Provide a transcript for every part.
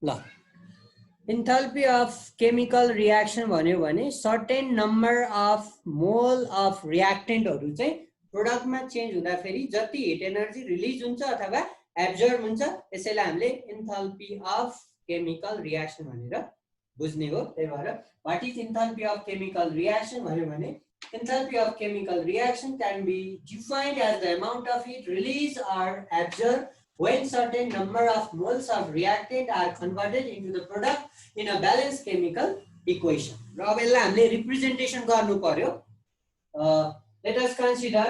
ल enthalpy of chemical reaction भन्यो भने certain number of mole of reactant हरु चाहिँ प्रोडक्ट मा चेन्ज हुँदा फेरि जति हिट एनर्जी रिलीज हुन्छ अथवा एब्जर्ब हुन्छ त्यसैलाई हामीले enthalpy of chemical reaction भनेर बुझ्ने हो। त्यही भएर what is enthalpy of chemical reaction भन्यो भने enthalpy of chemical reaction can be defined as the amount of heat released or absorbed when certain number of moles of reactant are converted into the product in a balanced chemical equation। र अब यसलाई हामीले representation गर्नु पर्यो। let us consider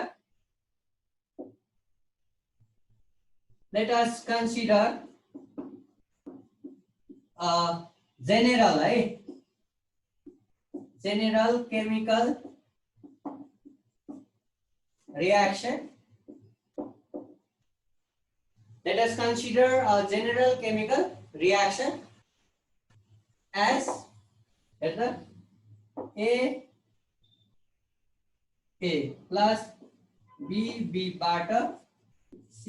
general general chemical reaction. Let us consider a general chemical reaction as A plus B बाट C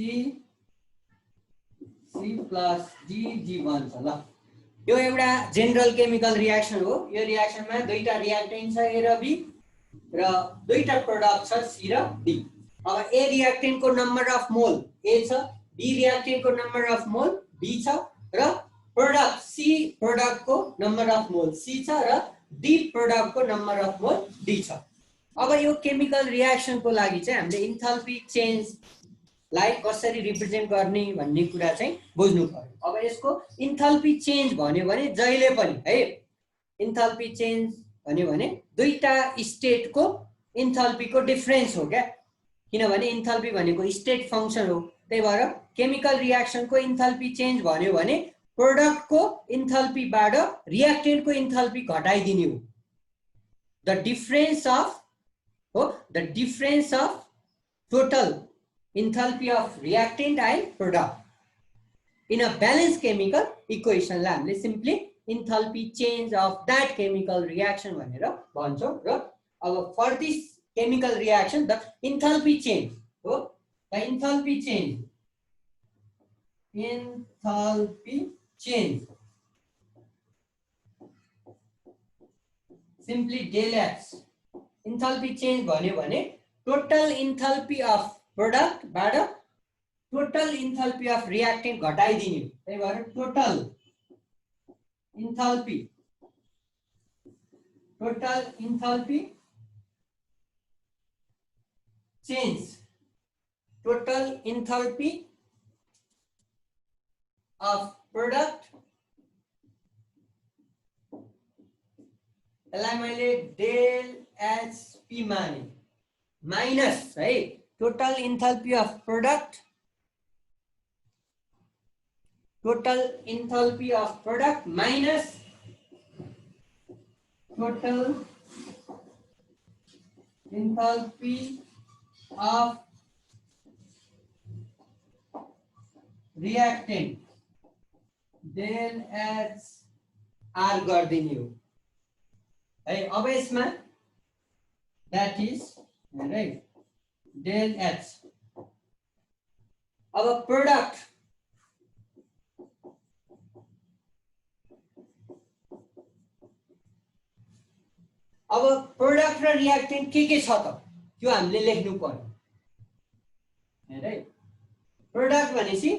plus G बन्छ। ल यो एउटा जेनरल केमिकल रिएक्सन हो। यो रिएक्सनमा दुईटा रिएक्टेन्ट छ A र B र दुईटा प्रोडक्ट छ C र D। अब A रिएक्टेन्ट को नम्बर अफ मोल A छ, B रिएक्टेन्ट को नम्बर अफ मोल B छ र प्रोडक्ट C प्रोडक्ट को नम्बर अफ मोल C छ र D प्रोडक्ट को नम्बर अफ मोल D छ। अब यो केमिकल रिएक्सन को लागि चाहिँ हामीले इन्थाल्पी चेन्ज लाई कसरी रिप्रेजेन्ट गर्ने भन्ने कुरा चाहिँ बुझ्नु पर्यो। अब यसको इन्थाल्पी चेन्ज भन्यो भने जहिले पनि है इन्थाल्पी चेन्ज भन्यो भने दुईटा स्टेट को इन्थाल्पी को डिफरेन्स हो क्या, किनभने इन्थाल्पी भनेको स्टेट फंक्सन हो। त्यही भएर केमिकल रिएक्सन को इन्थाल्पी चेन्ज भन्यो भने प्रोडक्ट को इन्थाल्पी बाट रिएक्टेन्ट को इन्थाल्पी घटाइदिने हो। The difference of total enthalpy of reactant and product in a balanced chemical equation लाई हामीले simply enthalpy change of that chemical reaction भनेर भन्छौं। र अब for this chemical reaction the enthalpy change हो, the enthalpy change simply del X। enthalpy change भन्यो भने total enthalpy of product बाट total enthalpy of reactant घटाइदिने। त्यही भएर total enthalpy change of product यसलाई मैले डेल एचपी माने माइनस है total enthalpy of product minus total enthalpy of reactant del H R गरिदिने हो है। अब यसमा that is right del H। अब प्रोडक्ट र रिएक्टेन्ट के छ त त्यो हामीले लेख्नु पर्यो है। प्रोडक्ट भनेसी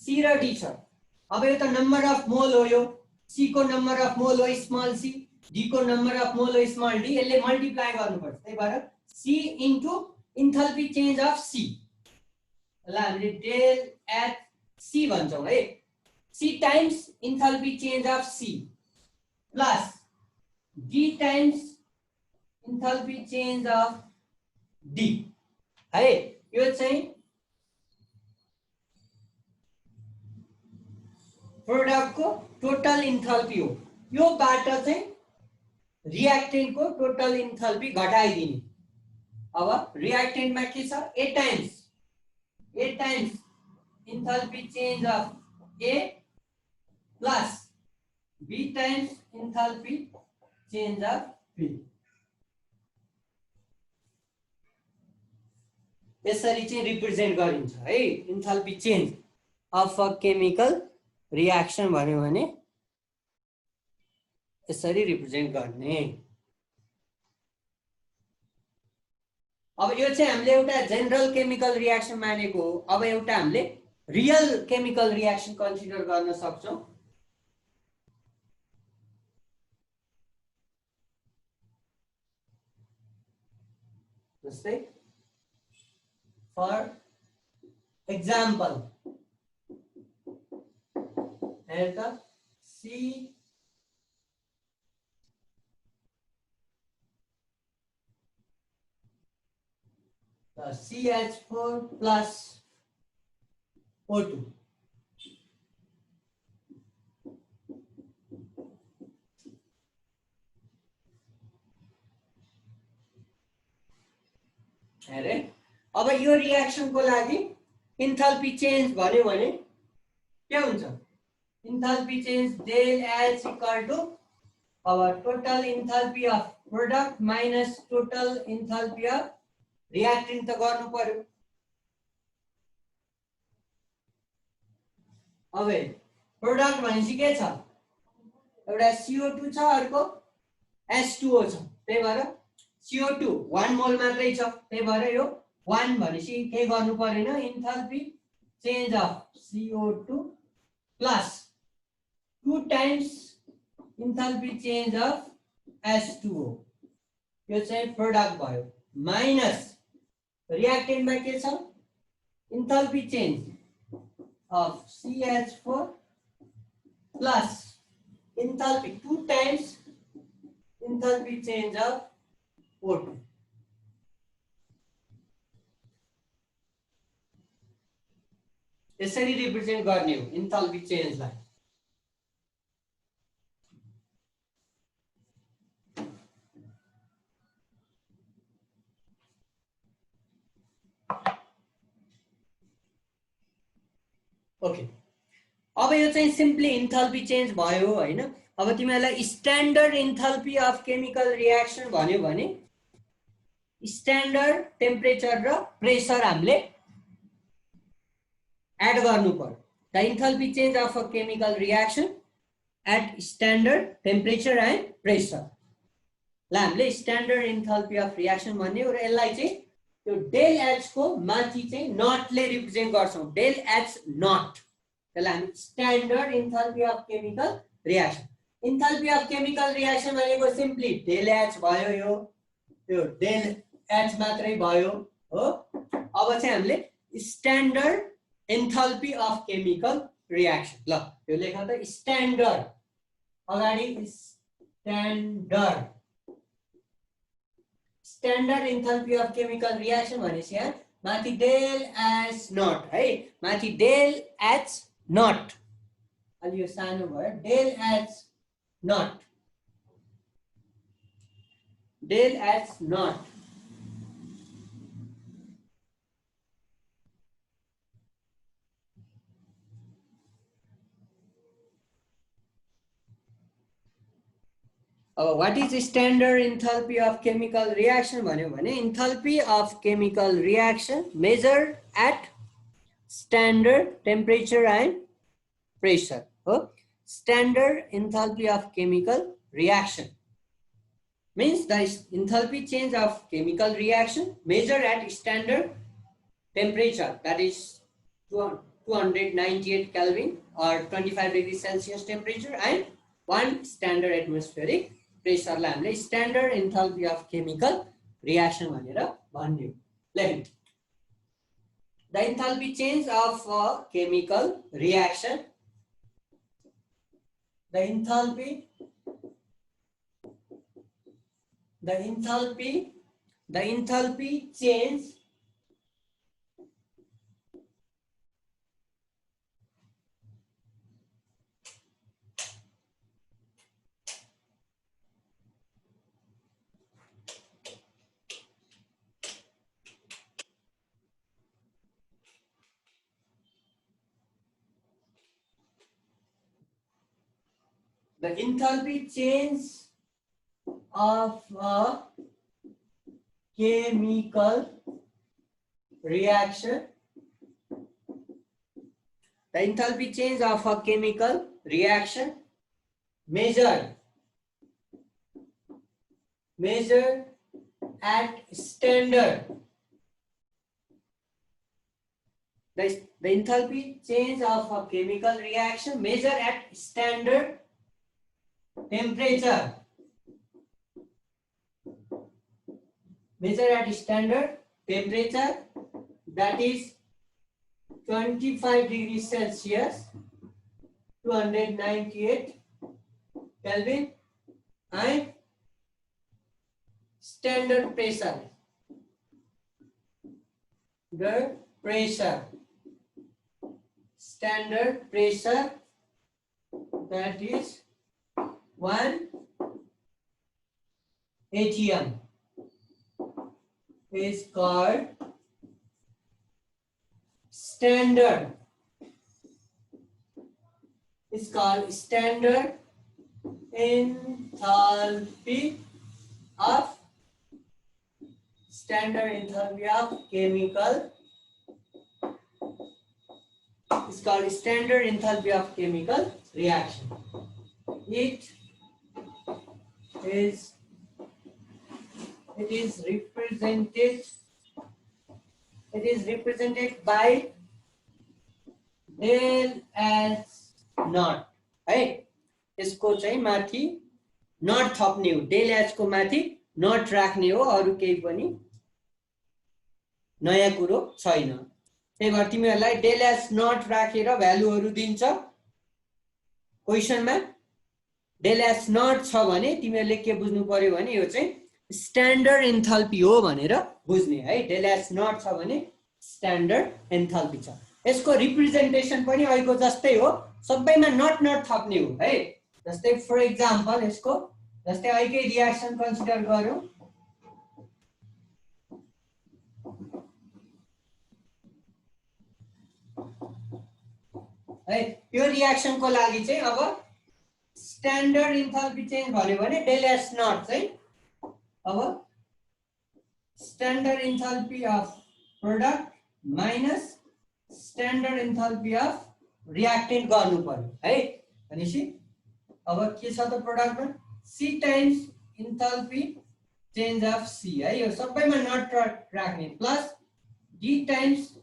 C र D छ। अब यो त नम्बर अफ मोल हो, यो C को नम्बर अफ मोल हो स्मल c, D को नम्बर अफ मोल हो स्मल d, यसले मल्टिप्लाई गर्नुपर्छ। त्यही भएर C into enthalpy change of C लाई हामीले del H C भन्छौं है। C times enthalpy change of C plus D times enthalpy change of D है। यो चाहिँ प्रोडक्ट को टोटल इन्थाल्पी हो। यो बाट चाहिँ रिएक्टेन्ट को टोटल इन्थाल्पी घटाइदिने। अब रिएक्टेन्ट में के छ A times enthalpy change of A plus B times enthalpy change of B। यसरी चाहिँ रिप्रेजेन्ट गरिन्छ है enthalpy change of a chemical reaction भन्यो भने यसरी रिप्रेजेन्ट गर्ने। अब यो चाहिँ हामीले एउटा जेनरल केमिकल रियाक्सन मानेको हो। अब एउटा हामीले रियल केमिकल रियाक्सन कन्सिडर गर्न सक्छौं। जस्तै फर एक्जाम्पल हेर त CH4 plus O2 अरे अब यो रियाक्सन को लागि इन्थाल्पी चेन्ज भन्यो भने के हुन्छ? Enthalpy change del H equal to our total enthalpy of product minus total enthalpy of reactant त गर्नु पर्यो। अब प्रोडक्ट भनेपछि के छ? एउटा CO2 छ, अर्को H2O छ। त्यही भएर CO2 1 मोल मात्रै छ। त्यही भएर यो 1 भनेपछि के गर्नु परेन? Enthalpy change of CO2 plus 2 times enthalpy change of H2O, यो चाहिँ प्रोडक्ट भयो, माइनस रिएक्टेन्टमा के छ? Enthalpy change of CH4 plus enthalpy 2 times enthalpy change of O2। यसरी रिप्रेजेन्ट गर्ने हो इन्थाल्पी चेन्जलाई। ओके, अब यो चाहिँ सिम्पली इन्थाल्पी चेन्ज भयो हैन। अब तिमीलाई standard enthalpy of chemical reaction भन्यो भने स्ट्यान्डर्ड टेम्परेचर र प्रेसर हामीले एड गर्नु पर्यो। The enthalpy change of a chemical reaction at standard temperature and pressure ला हामीले स्ट्यान्डर्ड इन्थाल्पी अफ रियाक्सन भन्ने हो। र यसलाई चाहिँ त्यो डेल एच को माथि चाहिँ नटले रिप्रेजेन्ट गर्छौं। डेल एच नट, त्यसलाई हामी standard enthalpy of chemical reaction. Enthalpy of chemical reaction भनेको सिम्पली डेल एच भयो, यो डेल एच मात्रै भयो हो। अब चाहिँ हामीले standard enthalpy of chemical reaction, ल यो लेख त स्ट्यान्डर्ड, अगाडि standard enthalpy of chemical reaction भनेपछि यहाँ माथि डेल एच नट है, माथि डेल एच नट, अलि यो सानो भयो, del H nought, del H nought अब what is standard enthalpy of chemical reaction भन्यो भने enthalpy of chemical reaction measured at standard temperature and pressure हो। Standard enthalpy of chemical reaction means the enthalpy change of chemical reaction measured at standard temperature, that is 298 Kelvin or 25 degrees Celsius temperature and 1 standard atmospheric pressure लाई हामीले standard enthalpy of chemical reaction भनेर भन्ने हो। लेख्नु, the enthalpy change of a chemical reaction, the enthalpy change the enthalpy change of a chemical reaction The enthalpy change of a chemical reaction measured at standard. The enthalpy change of a chemical reaction measured at standard temperature. Measured at standard temperature, that is 25 degrees Celsius, 298 Kelvin, and standard pressure. The pressure, standard pressure, that is 1 atm, is called standard. It's called standard enthalpy of chemical. It's called standard enthalpy of chemical reaction. It is represented by del S naught, है यसको चाहिँ माथि not थप्ने हो, del S को माथि not राख्ने हो, अरु केही पनि नयाँ कुरो छैन। त्यही भएर तिमीहरुलाई del S नट राखेर भ्यालुहरु दिन्छ क्वेशनमा। del S नट छ भने तिमीहरुले के बुझ्नु पर्यो भने यो चाहिँ स्ट्यान्डर्ड एन्थाल्पी हो भनेर बुझ्ने है। del S नट छ भने स्ट्यान्डर्ड एन्थाल्पी छ। यसको रिप्रेजेन्टेसन पनि अहिलेको जस्तै हो, सबैमा नट नट थप्ने हो है। जस्तै फर एक्जाम्पल यसको जस्तै अहिलेकै रियाक्सन कन्सिडर गरौँ है। यो रियाक्सनको लागि चाहिँ अब स्ट्यान्डर्ड एन्थाल्पी चेन्ज भन्यो भने del S नट चाहिँ अब standard enthalpy of product minus standard enthalpy of reactant गर्नु पर्यो है। भनेपछि अब के छ त प्रोडक्टमा C times enthalpy change of C है, यो सबैमा नट राख्ने, plus D times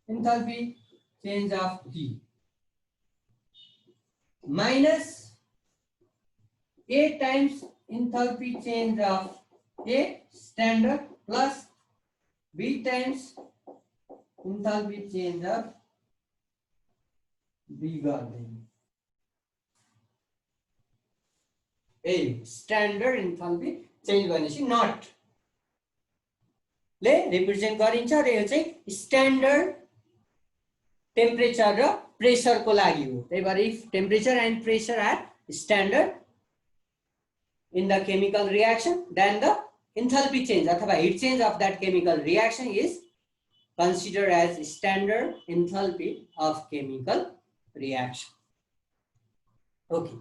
enthalpy change of D minus A times enthalpy change of A standard plus B times enthalpy change of B गर्दैन। ए स्ट्यान्डर्ड एन्थाल्पी चेन्ज भनेपछि not ले represent गरिन्छ र यो चाहिँ स्ट्यान्डर्ड टेम्परेचर र प्रेशर को लागि हो। त्यही भएर if temperature and pressure are standard in the chemical reaction then the enthalpy change अथवा heat change of that chemical reaction is considered as standard enthalpy of chemical reaction. Okay.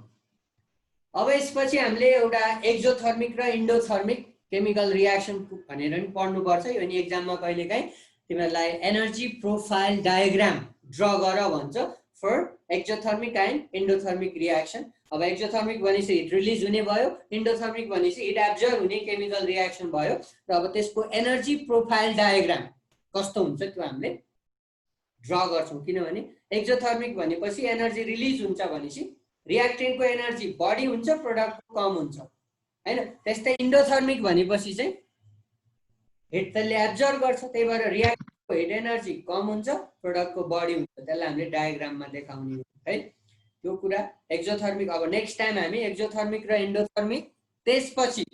अब यसपछि हामीले एउटा एक्जोथर्मिक र इन्डोथर्मिक केमिकल रियाक्सन भनेर नि पढ्नु पर्छ। यो नि एक्जाममा कहिलेकाहीँ तिमीहरुलाई एनर्जी प्रोफाइल डायग्राम ड्रा गर भन्छ for exothermic and endothermic reaction. अब एक्जोथर्मिक भनेपछि हिट रिलिज हुने भयो, इन्डोथर्मिक भनेपछि हिट एब्जर्ब हुने केमिकल रियाक्सन भयो, र अब त्यसको एनर्जी प्रोफाइल डायग्राम कस्तो हुन्छ त्यो हामीले ड्रा गर्छौं। किनभने एक्जोथर्मिक भनेपछि एनर्जी रिलिज हुन्छ भनेपछि रियाक्टेन्टको एनर्जी बढी हुन्छ, प्रोडक्टको कम हुन्छ हैन। त्यस्तै इन्डोथर्मिक भनेपछि चाहिँ हिट त्यसले एब्जर्ब गर्छ, त्यही भएर रियाक्टेन्टको हिट एनर्जी कम हुन्छ, प्रोडक्टको बढी हुन्छ। त्यसलाई हामीले डायग्राममा देखाउने हो है त्यो कुरा एक्जोथर्मिक। अब नेक्स्ट टाइम हामी एक्जोथर्मिक र इन्डोथर्मिक, त्यसपछि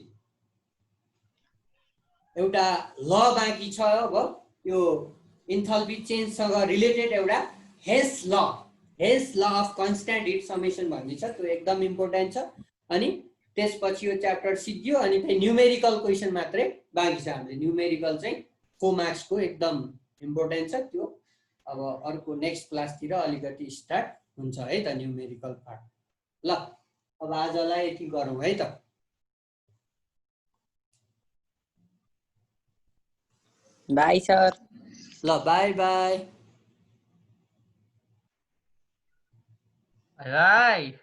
एउटा ल बाँकी छ। अब यो इन्थाल्पी चेन्ज सँग रिलेटेड एउटा हेस law of constant hit summation भन्ने छ, त्यो एकदम इम्पोर्टेन्ट छ। अनि त्यसपछि यो च्याप्टर सिद्धियो, अनि त्यही न्युमेरिकल क्वेशन मात्रै बाँकी छ। हामीले न्युमेरिकल चाहिँ 4 मार्क्स को एकदम इम्पोर्टेन्ट छ, त्यो अब अर्को नेक्स्ट क्लासतिर अलिकति स्टार्ट हुन्छ है त न्युमेरिकल पार्ट। ल अब आजलाई यति गरौँ है त। By sir. ल बाई बाई। राइट